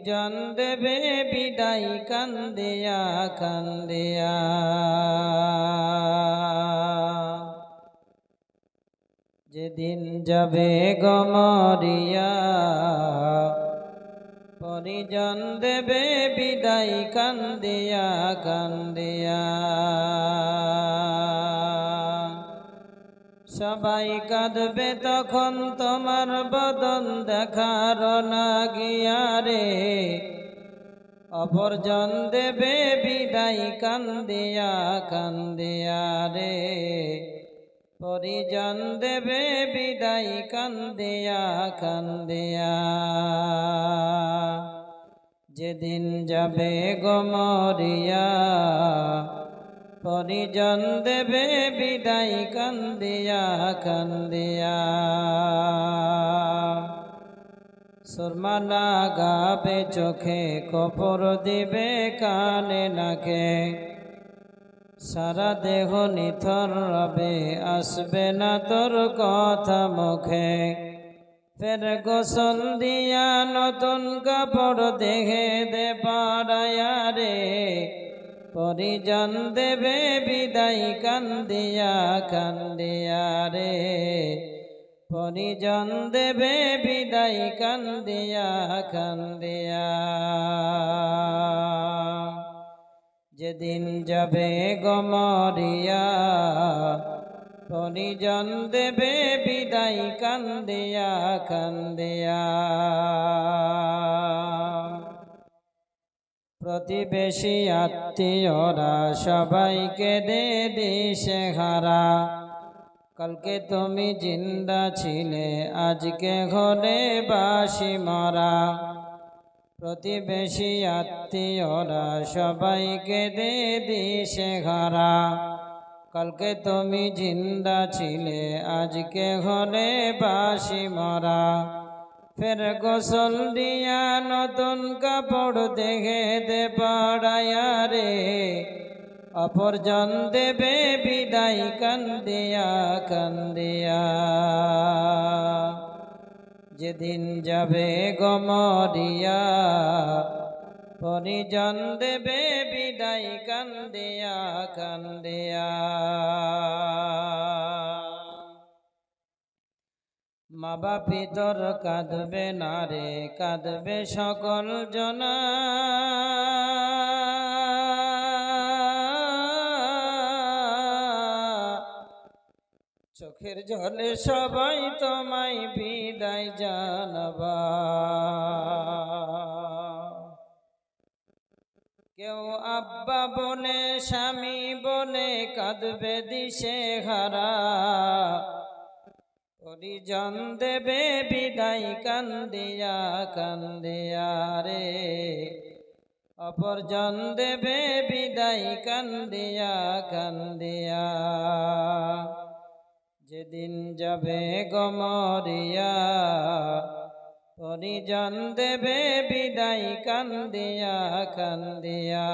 পরিজন দেবে বিদায় কান্দিয়া কান্দিয়া। যেদিন যাবে গো মরিয়া পরিজন দেবে বিদায় কান্দিয়া কান্দিয়া। সবাই কাঁদবে তখন তোমার বদন দেখার না গিয়া রে, অপরজন দেবে বিদায় কান্দিয়া কান্দিয়া রে, পরিজন দেবে বিদায় কান্দিয়া কান্দিয়া। যেদিন যাবে গো মরিয়া পরিজন দেবে বিদায় কান্দিয়া কান্দিয়া। সুরমা লাগাবে চোখে, কপর দিবে কানে নাকে, সারা দেহ নিথর রবে, আসবে না তোর কথা মুখে। ফের গোসল দিয়া নতুন কাপড় দেহে দে পাড়ায়া রে, পরিজন দেবে বিদায় কান্দিয়া কান্দিয়া রে, পরিজন দেবে বিদায় কান্দিয়া কান্দিয়া। যেদিন যাবে গো মরিয়া পরিজন দেবে বিদায় কান্দিয়া কান্দিয়া। প্রতিবেশী আত্মীয়রা সবাইকে দে দিশেহারা, কালকে তুমি জিন্দা ছিলে আজকে ঘরে বাসি মরা। প্রতিবেশী আত্মীয়রা সবাইকে দে দিশেহারা, কালকে তুমি জিন্দা ছিলে আজকে ঘরে বাসি মরা। ফের গোসল দিয়া নতুন কাপড় দেখে দে পাড়ায়া রে, অপরজন দেবে বিদায় কান্দিয়া কান্দিয়া। যেদিন যাবে গো মরিয়া পরিজন দেবে বিদায় কান্দিয়া কান্দিয়া। মা বাপি তোর কাঁদবে না রে, কাঁদবে সকল জনা, চোখের জলে সবাই তোমায় বিদায় জানাবা। কেউ আব্বা বলে স্বামী বলে কাঁদবে দিশেহারা, পরিজন দেবে বিদায় কান্দিয়া কান্দিয়া রে, অপরজন দেবে বিদায় কান্দিয়া কান্দিয়া। যেদিন যাবে গো মরিয়া পরিজন দেবে বিদায় কান্দিয়া কান্দিয়া।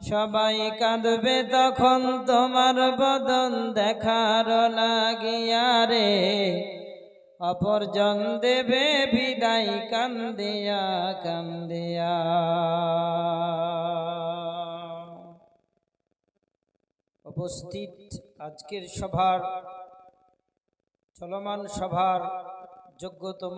সবাই কাঁদবে তখন তোমার বদন দেখার লাগিয়া রে, অপরজন দেবে বিদায় কান্দিয়া কান্দিয়া। উপস্থিত আজকের সভার চলমান সভার যোগ্যতম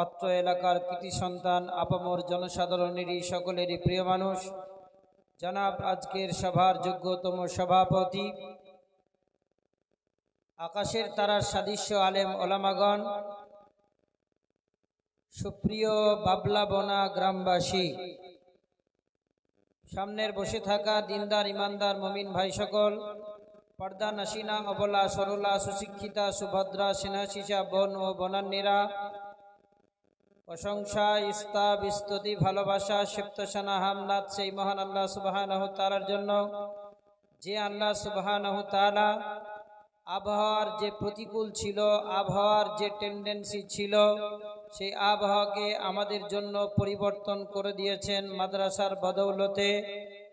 অত্র এলাকার কৃতি সন্তান আপামর জনসাধারণেরই সকলেরই প্রিয় মানুষ জনাব আজকের সভার যোগ্যতম সভাপতি, আকাশের তারার সাদৃশ্য আলেম ওলামাগণ, সুপ্রিয় বাবলা বনা গ্রামবাসী, সামনের বসে থাকা দিনদার ইমানদার মুমিন ভাই সকল, পর্দা নাসিনা অবলা সরলা সুশিক্ষিতা সুভদ্রা সেনাশিসা বোন ও বনান্যেরা, প্রশংসা ইস্তাব স্তুতি ভালোবাসা সিপ্তসানা হামদাত সেই মহান আল্লাহ সুবহানাহু তাআলার জন্য, যে আল্লাহ সুবহানাহু তাআলা আবহাওয়ার যে প্রতিকূল ছিল, আবহাওয়ার যে টেন্ডেন্সি ছিল, সেই আবহাওয়াকে আমাদের জন্য পরিবর্তন করে দিয়েছেন মাদ্রাসার বদৌলতে,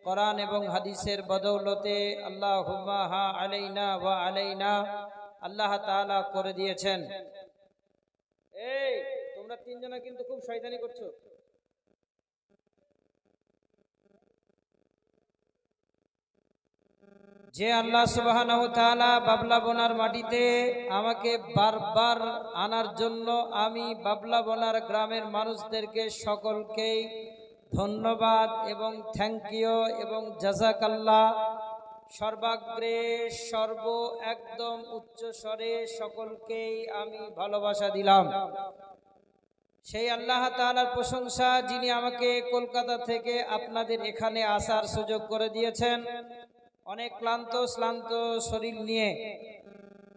কোরআন এবং হাদিসের বদৌলতে। আল্লাহুম্মা হা আলাইনা ওয়া আলাইনা আল্লাহ তাআলা করে দিয়েছেন। এই তোমরা তিনজনা কিন্তু খুব শয়তানি করছো, যে আল্লাহ সুবহানাহু ওয়া তাআলা বাবলা বোনার মাটিতে আমাকে বারবার আনার জন্য আমি বাবলা বোনার গ্রামের মানুষদেরকে সকলকেই ধন্যবাদ এবং থ্যাংক ইউ এবং জাযাকাল্লাহ সর্বাগ্রে সর্ব একদম উচ্চ স্বরে সকলকেই আমি ভালোবাসা দিলাম। সেই আল্লাহ তাআলার প্রশংসা যিনি আমাকে কলকাতা থেকে আপনাদের এখানে আসার সুযোগ করে দিয়েছেন। অনেক ক্লান্ত শ্লান্ত শরীর নিয়ে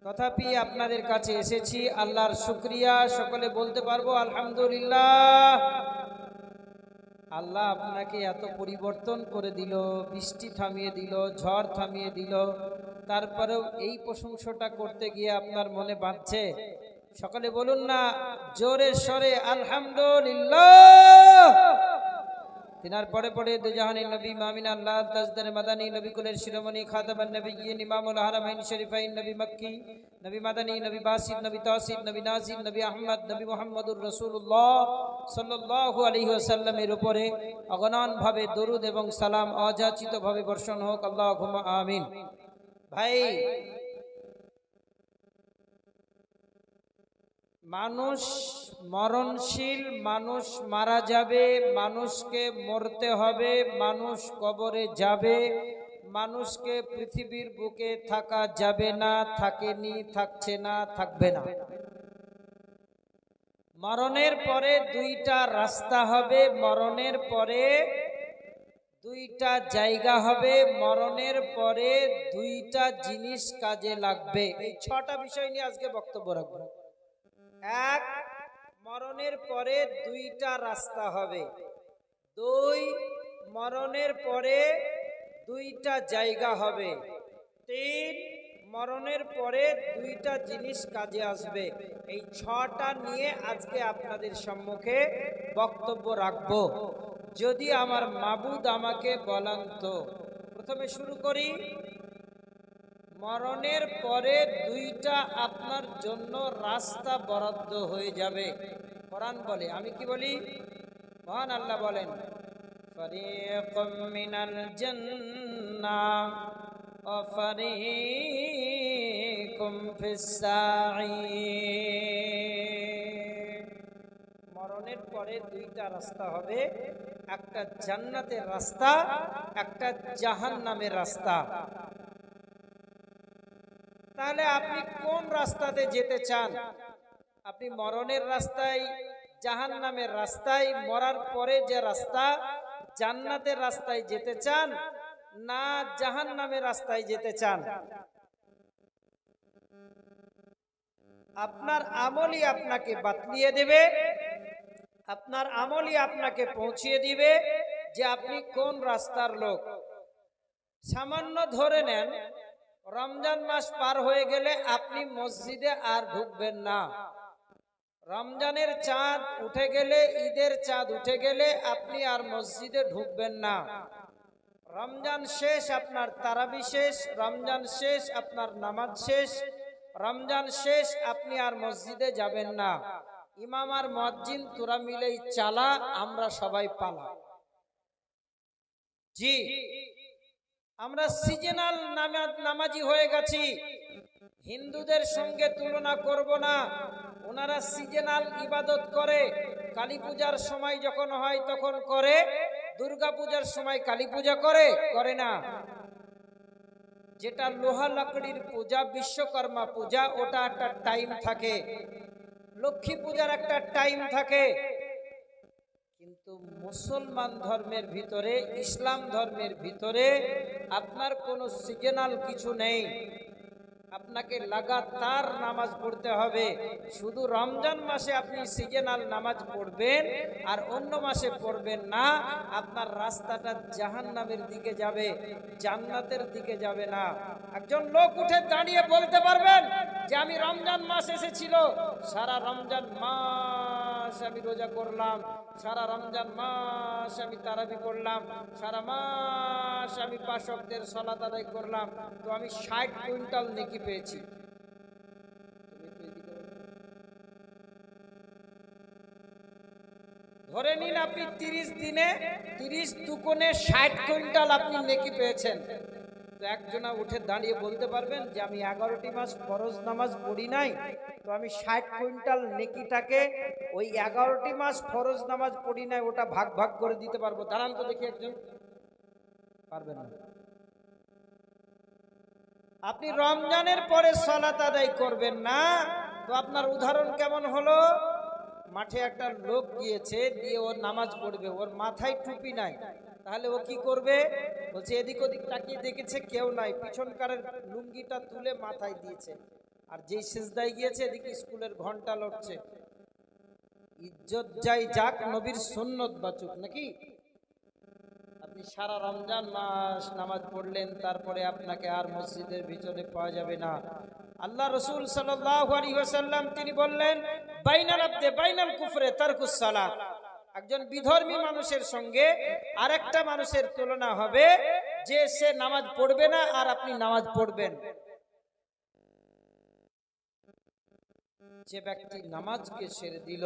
তথাপি আপনাদের কাছে এসেছি, আল্লাহর শুকরিয়া। সকলে বলতে পারবো আলহামদুলিল্লাহ। আল্লাহ আপনাকে এত পরিবর্তন করে দিল, বৃষ্টি থামিয়ে দিল, ঝড় থামিয়ে দিল, তারপরেও এই প্রশংসাটা করতে গিয়ে আপনার মনে বাঁধছে। সকলে বলুন না জোরে সরে আলহামদুলিল্লাহ। তিনার পরে পরে দুজাহানের নবী মামিন আল্লাহ তাজদার মাদানী নবী কুলের শিরোমণি খাতাবান নবিয়্যিন ইমামুল হারামাইন শরীফাইন নবী মক্কি নবী মাদানী নবী বাসির নবী তাসির নবী নাজির নবী আহমদ নবী মুহাম্মদুর রাসূলুল্লাহ সাল্লাল্লাহু আলাইহি ওয়াসাল্লামের উপরে অগণন ভাবে দরুদ এবং সালাম অযাচিত ভাবে বর্ষণ হোক, আল্লাহুম্মা আমিন। ভাই, মানুষ মরণশীল, মানুষ মারা যাবে, মানুষকে মরতে হবে, মানুষ কবরে যাবে, মানুষকে পৃথিবীর বুকে থাকা যাবে না, থাকেনি, থাকছে না, থাকবে না। মরণের পরে দুইটা রাস্তা হবে, মরণের পরে দুইটা জায়গা হবে, মরণের পরে দুইটা জিনিস কাজে লাগবে। এই 6টা বিষয় নিয়ে আজকে বক্তব্য রাখবো। এক, মরণের পরে দুইটা রাস্তা হবে। 2, মরণের পরে দুইটা জায়গা হবে। 3, মরণের পরে দুইটা জিনিস কাজে আসবে। এই 6টা নিয়ে আজকে আপনাদের সম্মুখে বক্তব্য রাখবো, যদি আমার মাবুদ আমাকে বলেন তো। প্রথমে শুরু করি, মরণের পরে দুইটা আপনার জন্য রাস্তা বরাদ্দ হয়ে যাবে। কোরআন বলে, আমি কি বলি? মহান আল্লাহ বলেন, ফারিকুম মিনাল জান্নাহ ওয়া ফারিকুম ফিস সাঈর। মরণের পরে দুইটা রাস্তা হবে, একটা জান্নাতের রাস্তা, একটা জাহান্নামের রাস্তা। তাহলে আপনি কোন রাস্তাতে যেতে চান? আপনি মরণের রাস্তায়, জাহান্নামের রাস্তায়, মরার পরে যে রাস্তা জান্নাতের রাস্তায় যেতে চান, না জাহান্নামের রাস্তায় যেতে চান? আপনার আমলই আপনাকে বাতলিয়ে দেবে, আপনার আমলই আপনাকে পৌঁছিয়ে দিবে যে আপনি কোন রাস্তার লোক। সামান্য ধরে নেন, রমজান মাস পার হয়ে গেলে আপনি মসজিদে আর ঢুকবেন না। রমজানের চাঁদ উঠে গেলে, ঈদের চাঁদ উঠে গেলে আপনি আর মসজিদে ঢুকবেন না। রমজান শেষ, আপনার তারাবি শেষ, রমজান শেষ, আপনার নামাজ শেষ, রমজান শেষ, আপনি আর মসজিদে যাবেন না। ইমাম আর মুয়াজ্জিন তোরা মিলেই চালা, আমরা সবাই পালা। জি, আমরা সিজনাল নামাজি হয়ে গেছি। হিন্দুদের সঙ্গে তুলনা করব না, ওনারা সিজনাল ইবাদত করে। কালী পূজার সময় যখন হয় তখন করে, দুর্গা পূজার সময় কালী পূজা করে, করে না। যেটা লোহা লাকড়ির পূজা, বিশ্বকর্মা পূজা, ওটা একটা টাইম থাকে। লক্ষ্মী পূজার একটা টাইম থাকে। কিন্তু মুসলমান ধর্মের ভিতরে, ইসলাম ধর্মের ভিতরে আপনার কোনো সিজনাল কিছু নেই। আপনাকে লাগাতার নামাজ পড়তে হবে। শুধু রমজান মাসে আপনি সিজনাল নামাজ পড়বেন আর অন্য মাসে পড়বেন না, আপনার রাস্তাটা জাহান্নামের দিকে যাবে, জান্নাতের দিকে যাবে না। একজন লোক উঠে দাঁড়িয়ে বলতে পারবেন যে আমি রমজান মাস এসেছিল, সারা রমজান মাস আমি রোজা করলাম, সারা রমজান মাস আমি তারাবি করলাম, সারা মাস আমি 5 ওয়াক্তের সালাত আদায় করলাম, তো আমি 60 কুইন্টাল নেকি পেয়েছি। ধরে নিন আপনি 30 দিনে 30 দুগুণে 60 কুইন্টাল আপনি নেকি পেয়েছেন। তো একজনা উঠে দাঁড়িয়ে বলতে পারবেন যে আমি 11টি মাস ফরজ নামাজ পড়ি নাই, তো আমি 60 কুইন্টাল নেকিটাকে ওই 11টি মাস ফরজ নামাজ পড়ি নাই ওটা ভাগ ভাগ করে দিতে পারবো? দাঁড়ান তো দেখি একজন। পারবেন না। আপনি রমজানের পরে সালাত আদায় করবেন না, তো আপনার উদাহরণ কেমন হলো? মাঠে একটা লোক গিয়েছে, দিয়ে ওর নামাজ পড়বে, ওর মাথায় টুপি নাই, তাহলে ও কি করবে? বলছে এদিক ওদিক তাকিয়ে দেখেছে কেউ নাই, পিছনকারের লুঙ্গিটা তুলে মাথায় দিয়েছে, আর যেই সিজদায় গিয়েছে এদিকে স্কুলের ঘন্টা লড়ছে। ইজ্জত যাই যাক, নবীর সুন্নত বাঁচুক নাকি? আপনি সারা রমজান মাস নামাজ পড়লেন, তারপরে আপনাকে আর মসজিদের ভিতরে পাওয়া যাবে না। আল্লাহ রাসূল সাল্লাল্লাহু আলাইহি ওয়াসাল্লাম তিনি বললেন, বাইনাল আবদে বাইনাল কুফরে তারকুস সালাত। একজন বিধর্মী মানুষের সঙ্গে আরেকটা মানুষের তুলনা হবে যে সে নামাজ পড়বে না আর আপনি নামাজ পড়বেন। যে ব্যক্তি নামাজকে ছেড়ে দিল,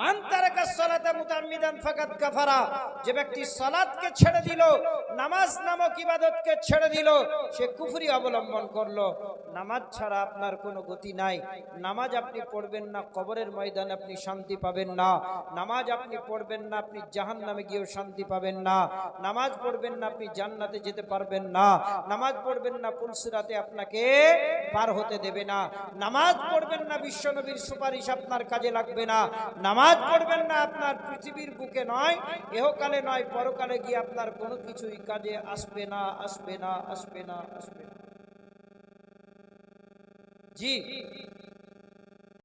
মান তারাকা সালাতা মুতাআম্মিদান ফাকাদ কাফারা, যে ব্যক্তি সালাতকে ছেড়ে দিল, নামাজ নামক ইবাদতকে ছেড়ে দিল, সে কুফরি অবলম্বন করলো। নামাজ ছাড়া আপনার কোনো গতি নাই। নামাজ আপনি পড়বেন না, কবরের ময়দানে আপনি শান্তি পাবেন না। নামাজ আপনি পড়বেন না, আপনি জাহান্নামে গিয়েও শান্তি পাবেন না। নামাজ পড়বেন না, আপনি জান্নাতে যেতে পারবেন না। নামাজ পড়বেন না, পুলসিরাতে আপনাকে পার হতে দেবে না। নামাজ পড়বেন না, বিশ্বনবীর সুপারিশ আপনার কাজে লাগবে না। নামাজ পড়বেন না, আপনার পৃথিবীর বুকে নয়, ইহকালে নয়, পরকালে গিয়ে আপনার কোনো কিছুই কাজে আসবে না, আসবে না, আসবে না, আসবে না। জি।